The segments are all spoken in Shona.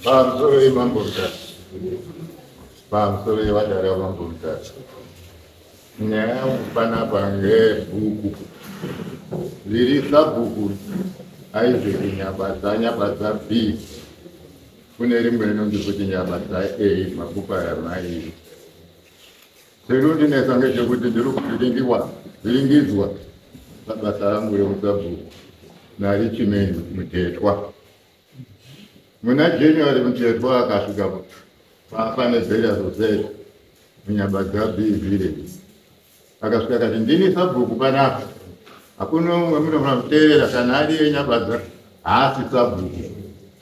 Pamusoro wemambo mutatu. Pamusoro wevadhara wemambo mutatu. Nyaya panapa ngebhuku. Riri sabhuku Isaac Nyabadza B. Kune rimwe rinonzi kuti Nyabadza A, mabhuku aya mairi. Zvinondinetsa ngezvekuti ndiri kuviringidzwa pabasa rangu remusabhuku naRichmond Mutetwa. Muna January Mutetwa akasvika pane Zera Society muNyabadza B village. Akasvika akati ndini sabhuku panapa. Hakuna umwe munofanira kuteerera kana ari eNyabadza haasi sabhuku.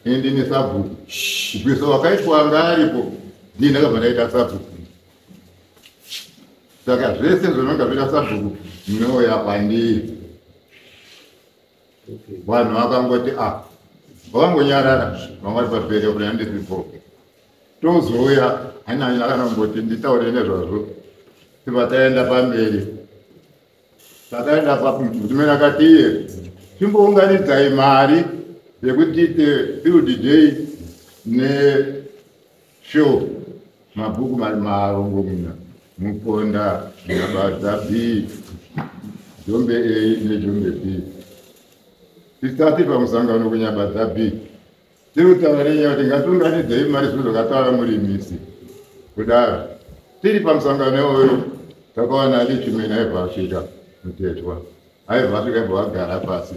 Ndini sabhuku. Kubvisa wakaitwa anga aripo ndini ndakabva ndaita sabhuku. Saka zvese zvinonga zvida sabhuku munouya kwandiri. Vanhu vakangoti vakangonyarara vangati papere kuti handisipo. Tozouya hanyanyi akanangoti nditaure nezvazvo. Tibva taenda pamberi. Takaenda pamutumeni akati iye chimbounganidzai mari yekuti tiite field day neshow mabhuku marongomuna Muponda, Nyabadza B, Jombe A neJombe B. Tisati pamusangano kuNyabadza B. Tiri kutaura nenyaya kuti ngatiunganidzei mari zviro zvakataura murimisi. Kudaro tiri pamusangano iwoyo takaona Richmond aibva asvika Mutetwa. Aibva asvika aibva agara pasi.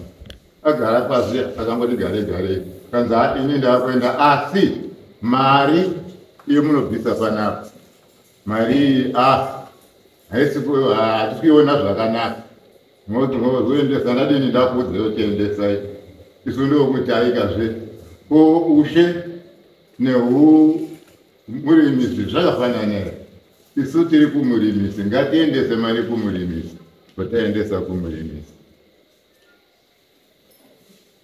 Agara pasi akangoti gare. Kanzi ini ndakuenda asi mari iyo munobvisa panapa. Mari haisi kuiona zvakanaka. Ngozoendesa ndadini ndakudzewo tiendesai. Isu ndokuti aikazve ko ushe nemurimisi zvakafanana here. Isu tiri kumurimisi ngatiendese mari kumurimisi. Totaendesa kumurimisi.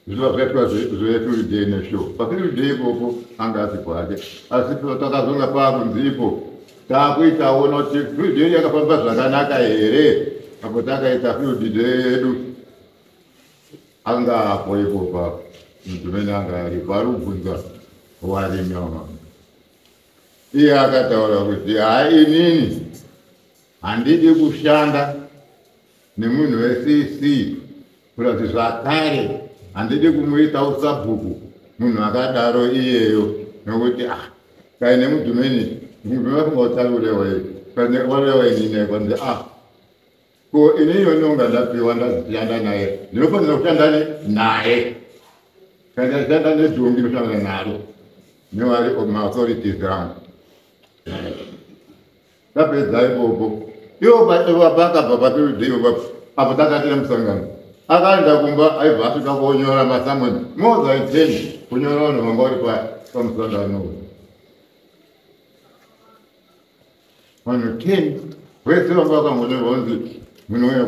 Zvino zvaitwa zvefield day neshow. Pafield day ipopo anga asipo hake. Asi takazonga pakunzipo. Takuitaona kuti field day yakafamba zvakanaka here. Apo takaita field day yedu. Anga apo ipopa. Mutumeni anga aripo arikubvunza warimi wamama. Iye akataura kuti inini handidi kushanda nemunhu weCC kuti zvakare handidi kumuita usabhuku munhu akadaro iyeyo nokuti kaine mutumeni vakungautaurewei warewa inini kwanzi ko inini nonga ndapiwa ndazishanda naye ndinofanira kushanda naye kana ndashanda nejombi ndinoshanda naro nevari maauthorities angu. Tapedza ipopo iwo vakabva pafield day apo takatira musangano akaenda kumba aibva asvika kuonyora masamoni more than 10 kunyora vanhu vanga vari pamusangano. Vanhu 10 vese vanga vakangonyorwa kunzi munouya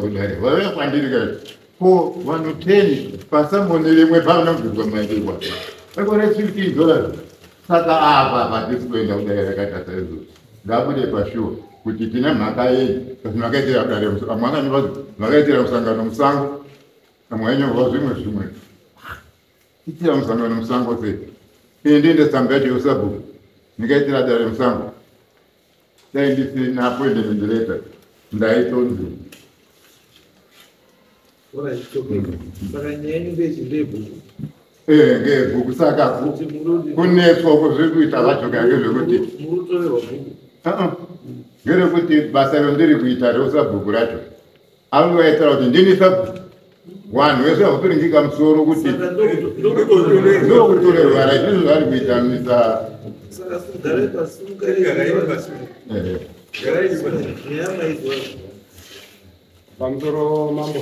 kudare vauya kwandiri kati ko vanhu 10 pasamoni rimwe pavanobvizwa maikirwa akore $50. Saka apa patisi kuenda kudare rakaita saizvozvo ngabude pashuwa kuti tina mhaka yedu makaitira kudare makaitira musangano musango amwanyorwa zvimwe itira musangano musango sei ndiende tsamba yacho yosabhuku ndikaitira dare musango dai ndisina appointment letter ndaitonzi ngebhuku saka kunetswa zviri kuita vacho kange zvekuti ngerekuti basa rondiri kuita reusabhuku racho angoaitira kuti ndini sabhuku vanhu vese vakutoringika musoro kuti ndokutorerwa raizvizvo vari kuita misa pamusoro mambo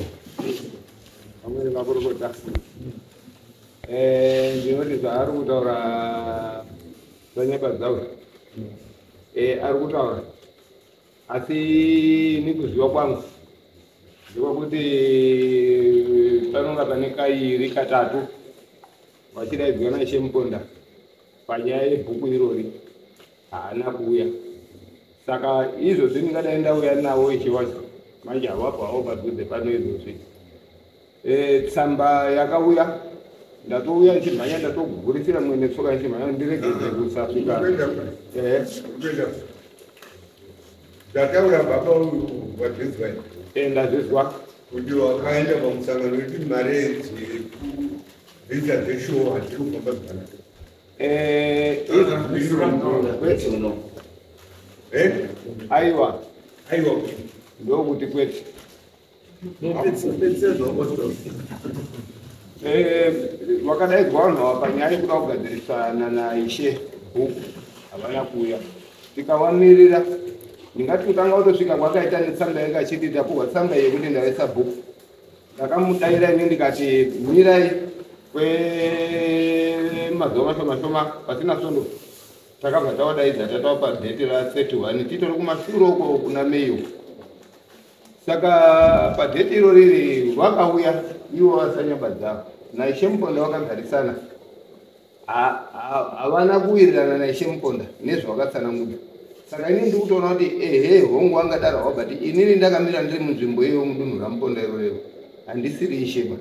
amweni makurukota ndinoti zvaari kutaura zvanyabadza ari kutaura asi nikuziva kwangu ndikokuti panonga pane kairi katatu vachidaidzwa naishe Muponda panyaya yebhuku irori haana kuuya. Saka izvozvi ndingadai ndauya nawo ichiwacho manje havabvawo padhuze pano izvozvi. Tsamba yakauya ndatouya nchimhanya ndatogugurisira mwene tsoka nchimhanya ndiregedze kusafika ndataura baba wadzizwa ndazvizwa kuti wakaenda pamusangano wekuti mare dzekuita dzeshow hadziri kufamba zvakanaka. aiwa Aiwa, ndokuti kwete wakadaidzwa vanhu ava panyaya yekuda kugadzirisana naishe bhuku havana kuuya tikawamirira ndingati kutanga kutosvika kwakaita netsamba yanga achiti tapuhwa tsamba yekuti ndaisa bhuku ndakamudaira ine ndikati mirai kwemazuva mashoma pasina svondo takabva tawadaidza tatava padheti ra31 titori kumashure uko kuna meyo saka padheti iroriri vakauya ivo vasanyamba dzavo naishe muponda vakagarisana havana kuwirirana naishe muponda nezvavakatsanangudza saka ini ndiri kutoona kuti ehe hongu angadarwa bati inini ndakamira ndiri munzvimbo iyo mudunhu ramuponda irorero handisiri isheba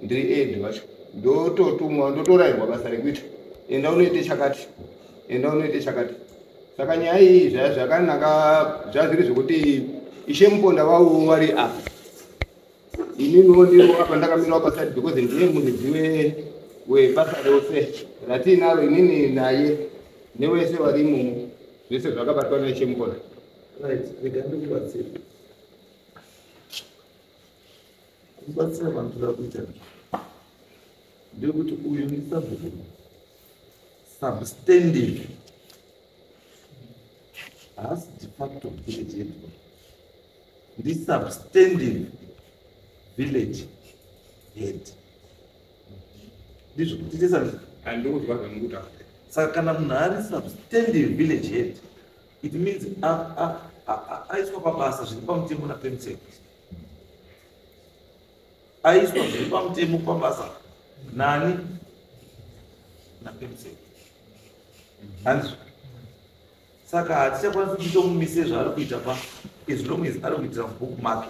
ndiri edi vacho ndototumwa ndotorayirwa basa rekuita enda unoite chakati enda unoite chakati saka nyaya iyi zvakanaka zvazviri zvekuti ishe muponda wavo vari apa ininiwo ndiro apa ndakamirawo pasati because ndiye muridzi webasa rose ratiinaro inini naye nevese vari imomo zvese zvakabatwa naishe muponda. kubatsira vantu vakuita ndekuti uyu ni substanding haasi de facto village yedu ndi substanding village head ndizvo kutitesa handikuzwa zvamukuta saka kana munhu ari substanding village head it means aiswa pabasa zviri pamutemo napemuseko aiswa zviri pamutemo pabasa nani napemuseko hanzi saka hatichakwanisi kutomumise zvaari kuita pa as long as ari kuitira mubhuku make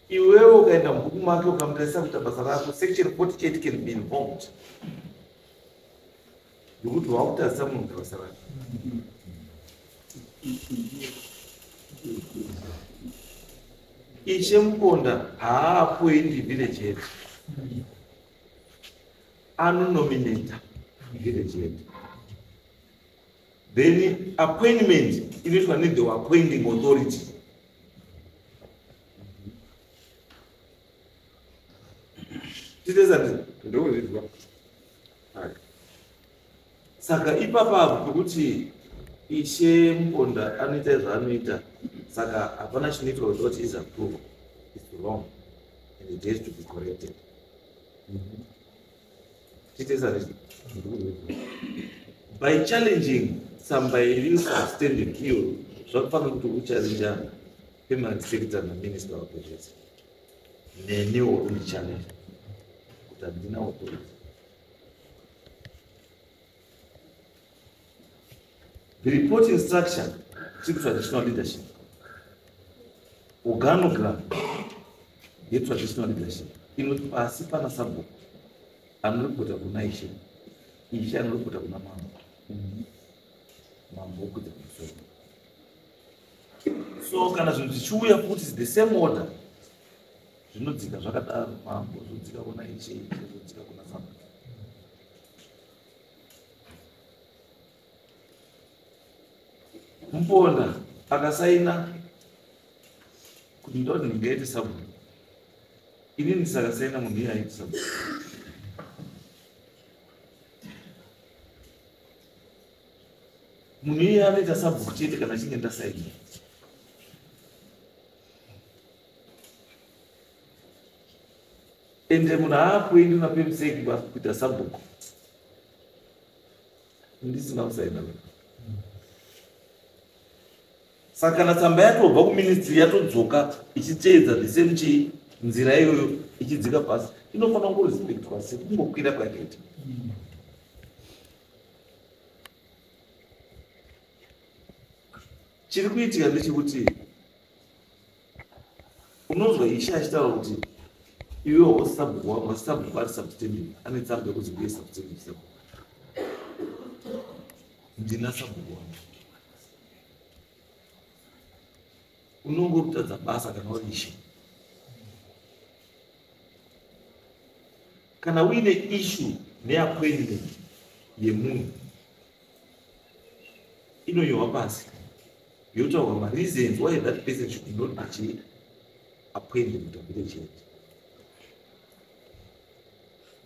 iwewe ukaenda mubhuku make ukamutarisa kuita basa rako section 48 can be involved nekuti wakutarisa munhu basa rake ishe muponda haapoindi village head anonominata village head then appointment inoitwa nethe appointing authority titezani ndokuzvizwa saka ipapapo pekuti ishe muponda anoita zvaanoita saka hapana chinoitwa without his approval is wrong and it has to be corrected titezani by challenging samba iri substanding iyo zvakafanira kuti uchallengea permanent secretary naminister wapezvese neniwo unichallenge kuti handina authority the reporting structure traditional leadership organogram yetraditional leadership inoti pasi pana sabhuku anoripota kuna ishe ishe anoripota kuna mambo mambo okuita kumusoro so kana zvinhu zvichiuya futi the same order zvinodzika zvakadaro mambo zvodzika kuna ishe zvodzika kuna sabhuku muponda akasaina kuti ndoti ndingaite sabhuku inini ndisakasaina munhu iye aiti sabhuku munhu iye anoita sabhuku chete kana chinge ndasaina ende munhu haapoindi napemuseki basi kuita sabhuku ndisina kusaina saka kana tsamba yatobva kuministry yatodzoka ichiteedza the same chii nzira iyoyo ichidzika pasi inofanira kungorespektwa sekungokwira kwakaita chiri kuitika ndechekuti unonzwa ishe achitaura kuti iwe wasabhuku ari substanding ane tsamba yekuzi uye substanding sabhuku. Ndina sabhuku wangu unongotadza basa kana uri ishe. Kana uine issue neappointment yemunhu inonyorwa pasi yotaurwa mareasons why that person should not be appointed to the church.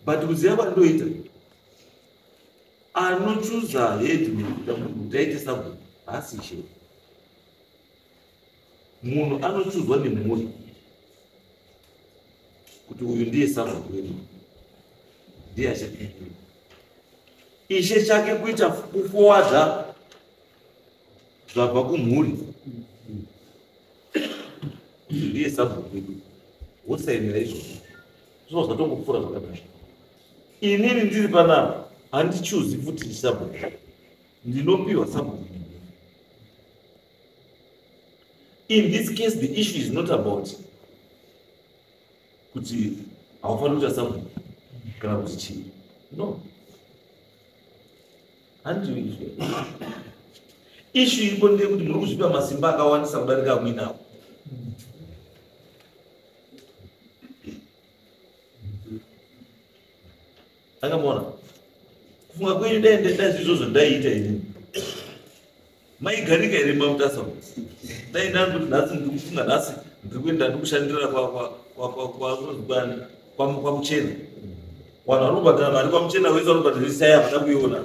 But kuziva kwandoita anochuza headman kuti munhu taite sabhuku haasi ishe. Munhu anochuzwa nemhuri kuti uyu ndiye sabhuku wedu, ndiye achapindura. Ishe chake kuita kuforwarda zvabva kumhuri ndiye sabhuku wedu, wosainira izvozvo zvino zvatongopfuura zvakadai. Inini ndiri panapa handichuzi futi sabhuku, ndinopiwa sabhuku. In this case, the issue is not about kuti haufaniri kuita sabhuku kana kuti chii. No, handiri issue. Issue iripo ndeyekuti muri kuzvipa masimba akawandisa kudarika amweni avo. Akamona kufunga kwenyu dai zvizvozvo ndaiita inini maigarika here mamutasa dai ndani kuti nhasi ndiri kufunga nhasi ndiri kuenda ndikushandira kwamuchena vanhu vari kubhadhara mari kwamuchena wese vari kubhadhara isaya havana kuiona.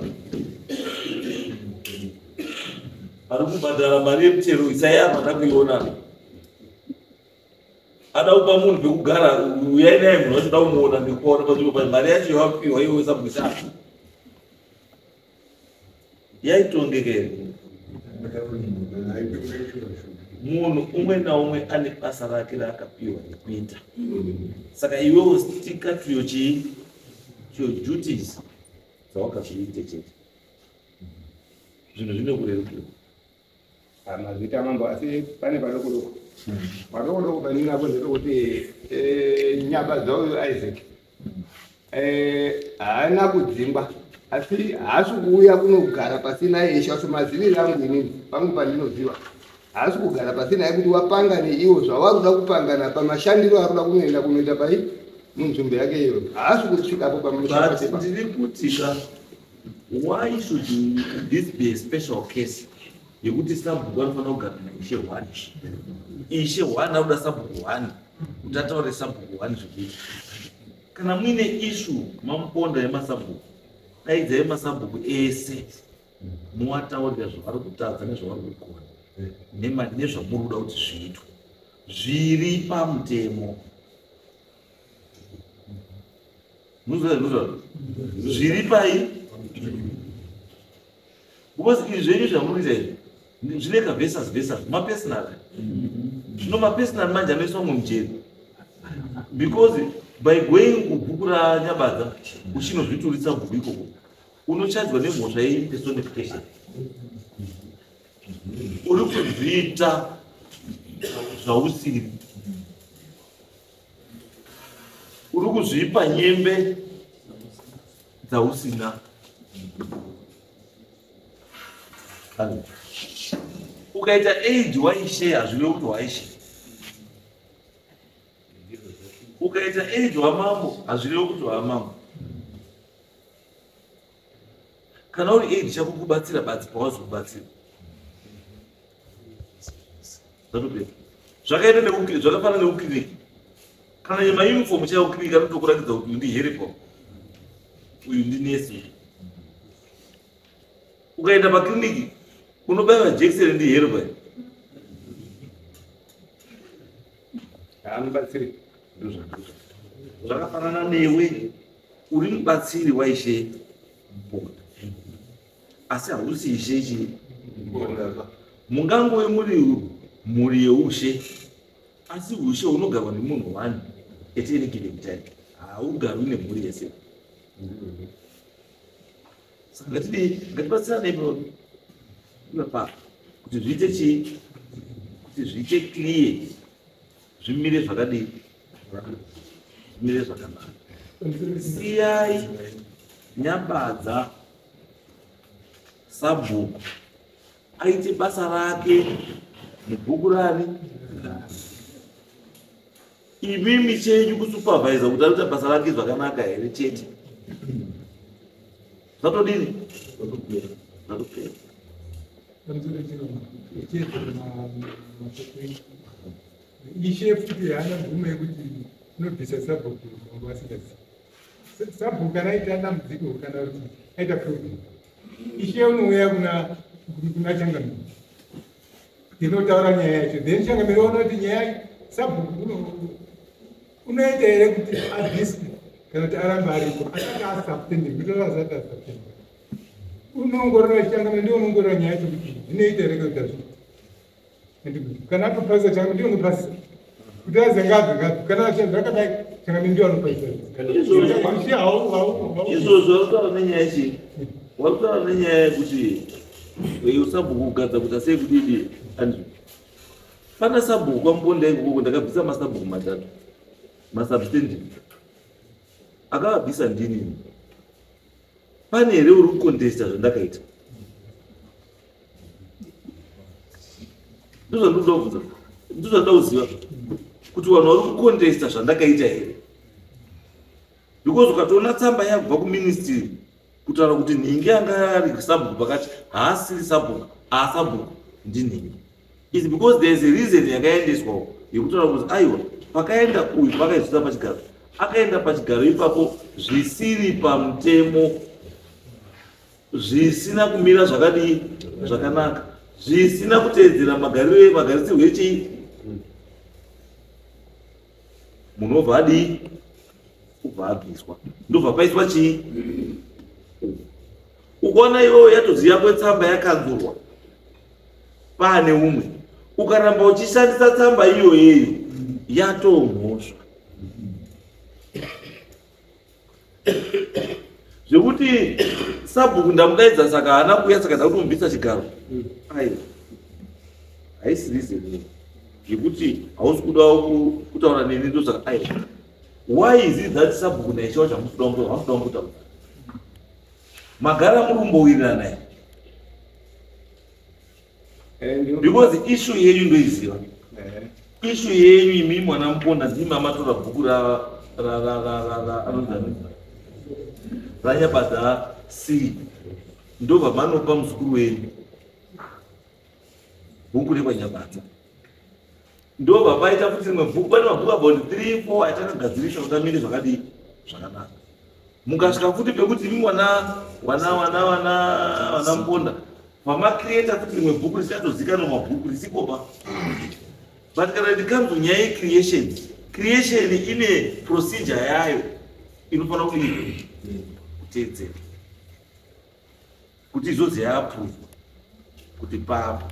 Vari kubhadhara mari yemuchero isaya havana kuiona. Ada kupa munhu pekugara uyai naye munhu wachida kumuona nekuona panzvimbo pani mari yacho yawapiwa iwe sabhuku yaitongeka here. Munhu umwe naumwe ane basa rake raakapiwa rekuita. Saka iwewo stika to your duties dzawakazviite chete. Zvinhu zvinokurerukira. Mazita mambo asi pane padoko padoko paninapo ndekuti nyaba dzawo Isaac haana kudzingwa asi haasi kuuya kunogara pasina yeshe. Asi maziviro angu inini pangu pandinoziva haasi kugara pasina yekuti wapangane iwo zvawakuda kupangana pamashandiro arikuda kunoenda pai munzvimbo yake iyo haasi kusvikapo pamusha. Ndiri kuti why should this be a special case yekuti sabhuku anofanira kugara naishe 1? Ishe 1 anoda sabhuku 1 kuti ataure sabhuku 1 zvekuita. Kana muine issue mamuponda yemasabhuku daidzai masabhuku ese muwataurira zvavari kutadza nezvavari kugona nezvamuri kuda kuti zviitwe zviri pamutemo. Zviri pai because izvi zvenyu zvamurikuita izvi zvine kavhesas mapersonal. Zvino mapersonal manje anoiswa mumuchero because by going kubhuku ranyabadza uchinozvituritsa bhuku ikoko unochadzwa nemhosva yeimpersonification. Uri kuzviita zvausiri, uri kuzvipa nyembe dzausina. Ukaita age waishe hazvive kuti waishe. Ukaita age wamambo hazvive kuti wamambo. Kana uri age chako kubatsira badzi pawazokubatsira zvakaita neukiriki, zvakafanana neukiriki. Kana mayunifomu chaukiriki anotokuratidza kuti uyu ndihelper, uyu ndinesi. Ukaenda pakiriniki unobaiwa jekiseni ndihelper. Hamubatsiri. Zvakafanana newe uri mubatsiri waishe mponda asi hausi ishe ichi. Mungangove muri mhuri yeushe asi ushe hunogarwa nemunhu 1 at any given time, haugarwi nemhuri yese. Saka ngatibatsirane ipapo kuti zviite chii, kuti zviite clear, zvimire zvakadii. zvimire zvakanaka. Siyai Nyabadza sabhuku aite basa rake mubhuku rani. Imimi chenyu kusupervisa kuti arikuita basa rake zvakanaka here chete. Zvatodini? Zvatopera. Ishe futi hana mvumo yekuti unobvisa sabhuku vasingazivi. Sabhuku kana aita dambudziko kana kuti aita problem, ishe unouya kuna changamiro inotaura nyaya yacho, then changamiro ona kuti nyaya sabhuku unoita here kuti adhiski kana kuti aramba aripo asati asubtending kutora asati asubtending. Unoongorora changamiro ndio unoongorora nyaya yacho kuti zvinoita here kuita zvino. Kana atopasa changamiro ndio unopasa kuti azengazi kana zvakadai changamiro ndio anopasa. Izvozvo varikutaura nenyaya chii? Varikutaura nenyaya yekuti sabhuku kugadza kuti sei kudidi. Pana sabhuku kwaMuponda ikoko ndakabvisa masabhuku matatu masubstandard akavabvisa ndini. Pane here uri kukontesta zvandakaita? Ndozvandoda kuziva kuti vanhu vari kukontesta zvandakaita here, because ukatoona tsamba yabva kuministry kutaura kuti nhingi anga ari sabhuku pakati haasiri sabhuku, asabhuku ndinhingi. Is because there is a reason yakaendeswa yekutaura kuti aiwa pakaenda uyu pakaizvisa pachigaro, akaenda pachigaro ipapo zvisiri pamutemo, zvisina kumira zvakadii zvakanaka, zvisina kuteedzera magarisirwo echii, munhu obva adii ubva abviswa, ndobva paiswa chii. Ukaona iwewe yatoziva kwetsamba yakanzurwa pane umwe, ukaramba uchishandisa tsamba iyoyeyo yatomhosva. Zvekuti sabhuku ndamudaidza saka haana kuuya saka ndakutomumbisa chigaro. Aiwa, haisi reason yekuti hausi kuda kutaura neni ndosaka aiwa. Why is it that sabhuku naishawa chamusuda kutaura? Magara murumbowirirana here? Because issue yenyu ndoiziva. Issue yenyu imi mwana Muponda ndimi mamatora bhuku raNyabadza C ndobva manopa muzukuru wenyu bhuku rekwaNyabadza. Ndobva paita futi rimwe bhuku, pane mabhuku about 3-4 atakagadzirishwa kuti amire zvakadii zvakanaka. Mukasvika futi pekuti imi wana Muponda pamacreata futi rimwe bhuku risingatozikanwa mabhuku risikopa. But kana ndikanzwa nyaya yecreation ine procedure yayo inofanira kuteedzera kuti izodzi yaapprove kuti papo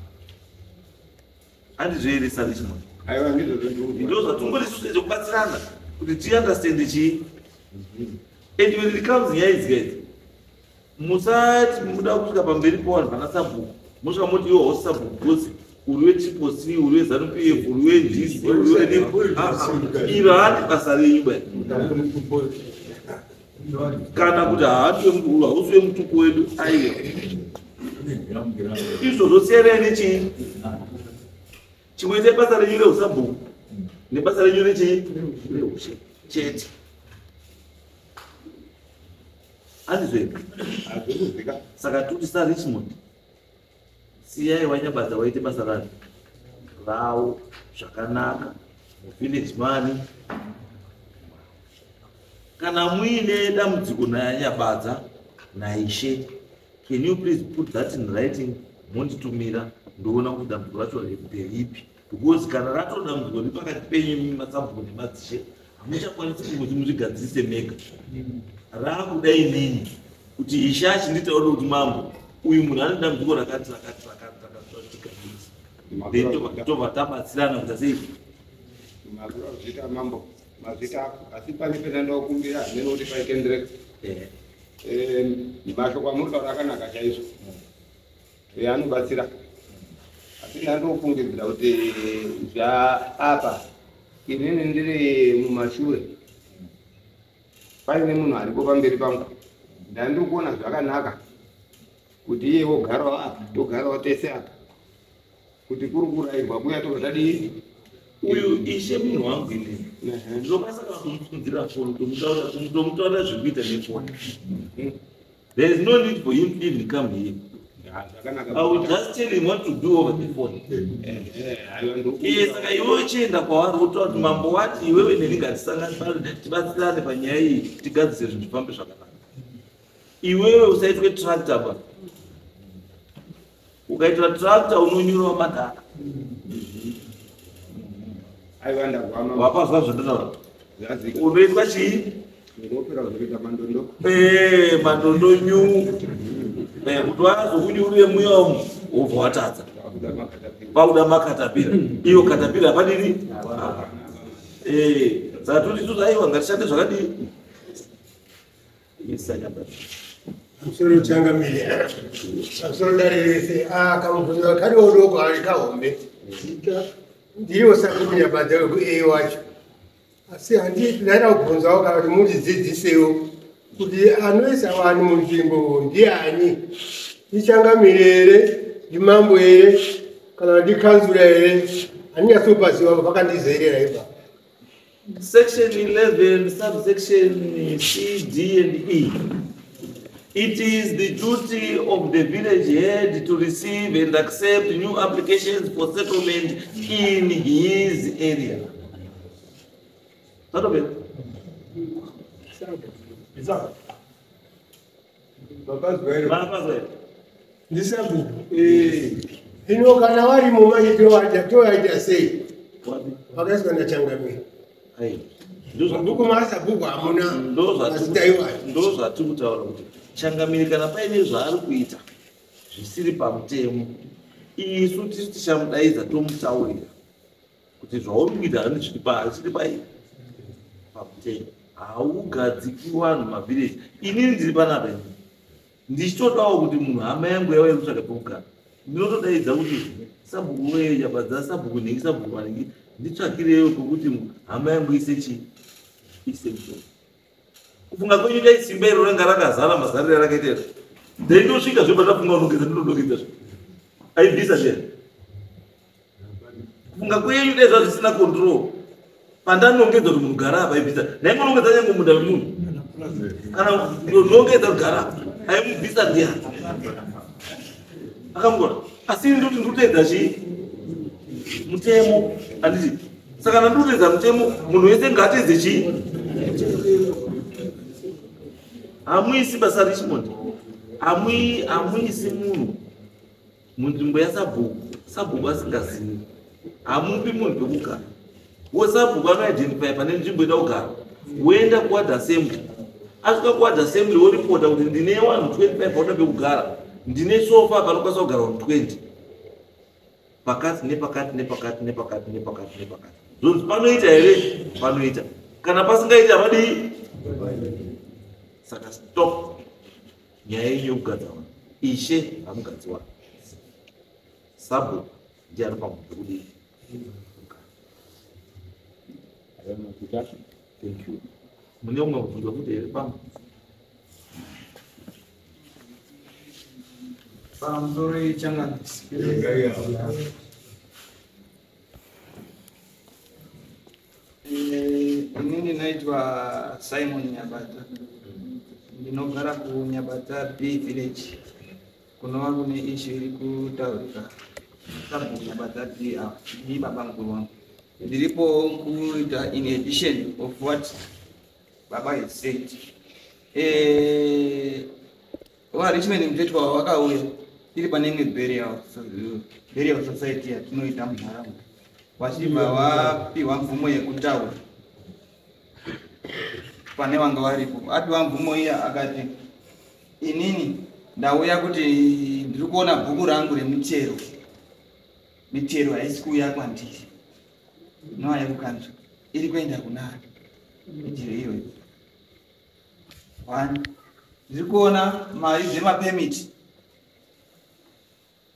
andizvoeresa richimwe. Aiwa ndizvo Ndozvatingorisusu zvekubatsirana kuti tiunderstand chii. And when it comes nyaya idzi guys, musati muda kusvika pamberi pavanhu vana sabhuku mosvika moti iwo hausi sabhuku gosi, uri weTriple-C, uri weZANU-PF, uri weDC, iro handi basa renyu bwana. Kana kuti hausi wemutuku wedu, aiwa izvozvo siyana nechii. Chimwe basa renyu reusabhuku nebasa renyu rechii reushe chete. Andizveka saka tuti saRichmond siyai waNyabadza waite basa ravo zvakanaka muvillage mani. Kana muine dambudziko naNyabadza naIshe, can you please put that in writing? Monditumira ndoona kuti dambudziko racho nderipi, because kana rato dambudziko riri pakati penyu masabhuku nemadzishe hamuchakwanisi kungoti muzvigadzirise mega. Raakudai nini kuti Ishe achinditaura kuti mambo uyu munhu ane dambudziko rakati tobva tabatsirana kuti sei mazura kuzviita mambo mazita asi pane pendandakumbira hamene kuti paitendereka. Mashoko amuritaura akanaka chaizvo, anobatsira. Asi ndandofungidzira kuti zvaapa inini ndiri mumashure paine munhu aripo pamberi pangu ndandiri kuona zvakanaka kuti iye wogarawo apa togarawo tese apa kuti kuri kurayirwa kuya tozadii uyu ishe munhu wangu ini ndokasaka kumufundzira foni tomutaura zvekuita nefoni. There is no need for him to even come here. I will just tell him what to do over the phone. Saka iwe uchienda kwavari wotaura kuti mambo wati iwewe neni tibatsirane panyaya iyi tigadzise zvinhu zvifambe zvakanaka. Iwewe usaitwe tractor ba. Ukaitwa tractor unonyurawo madhaka. Wapazwa zvotaura? Unoitwa chii? Mandondo nyu. Kuti wakazokunyurire muya umu wobva watadza pakuda makatapira iyo katapira apadini saka toti tutaiwa ngatishande zvakadii musoro changamire musoro darerese kamubvunzo kari odoko ari kahombe ndiriwo saka munyabadza wekuA wacho asi handinaida kubvunzawo kana kuti mundidzidzisewo kuti anoisa vanhu munzvimbo ndiani, ichangamire here, ndimambo here, kana ndikanzura here, handinyasopaziva vakandizerera ipa. Section 11, subsection C, D, and E. It is the duty of the village head to receive and accept new applications for settlement in his area. Not of it. Ndisabu ino kana wari mumanyito wajatoaita sei vakasika ndachangamira ndokumasa bhuku hamuna ndo zvati kutaura kuti changamiri kana paine zvaari kuita zvisiri pamutemo isu tisi tichamudaidza tomutaurira kuti zvauri kuita hani zviri pamutemo haugadziki vanhu mavhireji. Inini ndiri panapa ndichitodawo kuti munhu hama yangu yauya kutsvaga pekugara ndinotodaidza kuti sabhuku weye nyabadza sabhuku nhingi sabhuku manhingi nditsvakireyo kokuti hama yangu ise chii ise mutombo. Kufunga kwenyu ndaisimba iro ranga rakazara mazarire rakaitera ndaindosvika zvoba ndafunga unongedza ndinodongedza zvo aibvisa chena. Kufunga kwenyu dai zva zvisina control pandanongedza kuti munhu gara apa aibvisa ndaingonongedza nyange munda wemunhu kana ndonongedza kugara apa aimubvisa ndiani akamugona. Asi ndoti ndikuteedza chii mutemo handiti. Saka ndandikuteedza mutemo munhu wese ngateedze chii hamuisi basa Richmond hamuisi munhu munzvimbo yasabhuku asingazivi hamupi munhu pekugara. Wosabhuku anoidentify pane nzvimbo ida kugara woenda kuward assembly asvika kuward assembly woripota kuti ndine vanhu 25 vauda pekugara ndine sofa panokwanisa kugara vanhu 20 pakati nepakati nepakati nepakati nepakati nepakati zvonzi panoita here panoita kana pasingaita vadii. Saka stop nyaya yenyu yekugadza vanhu. Ishe hamugadzi vanhu. Sabhuku ndiye anopa munhu pekudii. Thank you. Mune umwe mubvunzo futi here pamwe? pamusoro yechangamisi inini naitwa Simon Nyabata ndinogara kuNyabata B village kunova kune ishu iri kutaurika sabhuku Nyabata B ndi baba mukuru wangu ndiripo kuita in addition of what baba has said. Richmond mtetwa wakauya tiri panenge burial society yatinoita munharaunda vachibva vapiwa mvumo yekutaura pane vanga varipo. Apiwa mvumo iya akati inini ndauya kuti ndiri kuona bhuku rangu remitero haisi kuuya kwandiri noa yekukanzwa iri kuenda kunani mitero iyoyo. Ndiri kuona mari dzemapemiti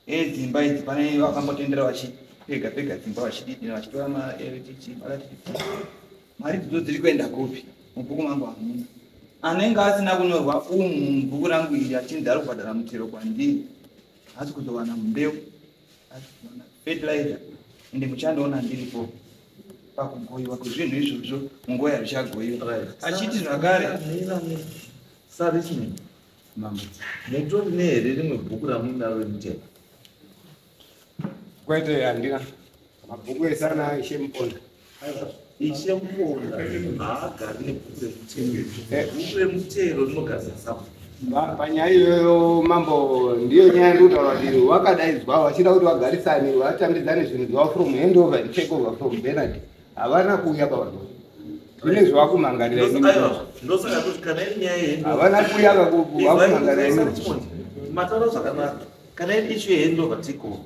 edzimba idzi pane vakambotendera vachipega pega dzimba vachididira vachitora mari dzidzo dziri kuenda kupi mubhuku mangu hamuna. anenge asina kunyorwa mubhuku rangu iri achinzi ari kubhadhara mutero kwandiri asi kuzowana mbeu asi kuzowana fertilizer ende muchandoona ndiripo pakugoyiwa kwezvinhu izvozvo munguva yazvichagoyiwa achiti zvakare sarisman mutori nehere rimwe bhuku ramunaro remutero kwete handina mabhuku esana Ishe Muponda Ishe Muponda haagari nebhuku remutero. Bhuku remutero rinogadzira sabhuku. Panyaya iyoyo mambo ndiyo nyaya ndinotaura kuti wakadaidzwa vachida kuti vagarisane vatambidzane zvinhu zvavo from handover and take over from Bernard havana kuuya pavanhu zvine zvavakumangarira ndosaka kuti kana iri nyaya yehandover havana kuuya vakumangarira mataura zvakanaka kana iri ishu yehandover take over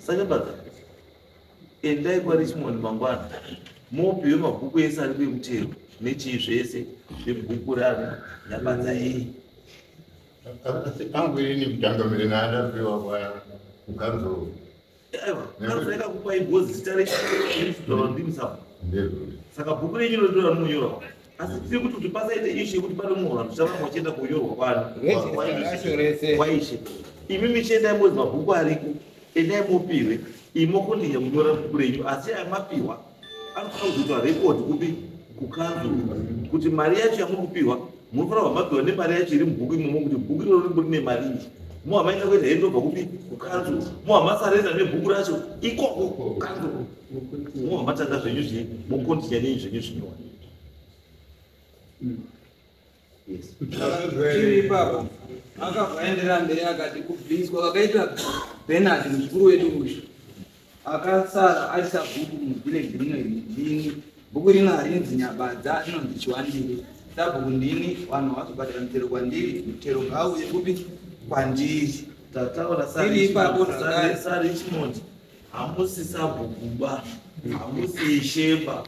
sakabata endai kwaRichmond mangwana mopiwe mabhuku ese ari kwemutero nechii zvese zvebhuku rano nyabadza iyi angu ini kutangamira naadapiwa kwa kukanzo kanzo yakakupa ibhozi zita rechidoro ndimusapo saka bhuku renyu rotora rinonyorwa asi tiri kuti kuti pasaite ishu yekuti pane munhu anochava muchienda kunyorwa kwaishe imi michiendai modzi mabhuku ariko endai mopiwe imokondinya kunyora bhuku renyu asi amapiwa anofanira kuzoitwa rekodi kupi kukanzo kuti mari yacho yamuri kupiwa munofanira kumapiwa nemari yacho iri mubhuku imomo kuti bhuku iroro rine mari iyi muhamaita kuita hendobva kupi kukanzo muhamasarenda nebhuku racho ikoko kukanzo muhamatanga zvenyu zvi mokondinya nenyu zvenyu zvinova tiri ipapo akabvaenderera mberi akati kubviswa vakaita Bernard muzukuru wedu uyu akasara ari sabhuku muvhileji rino ndini bhuku rino harinzi nyabadza rinonzi chiwandiri sabhuku ndini vanhu vazobhadhara mutero kwandiri mutero ngauye kupi kwandiri tataura tiri ipapo saRichmond hamusi sabhuku ba hamusi sheba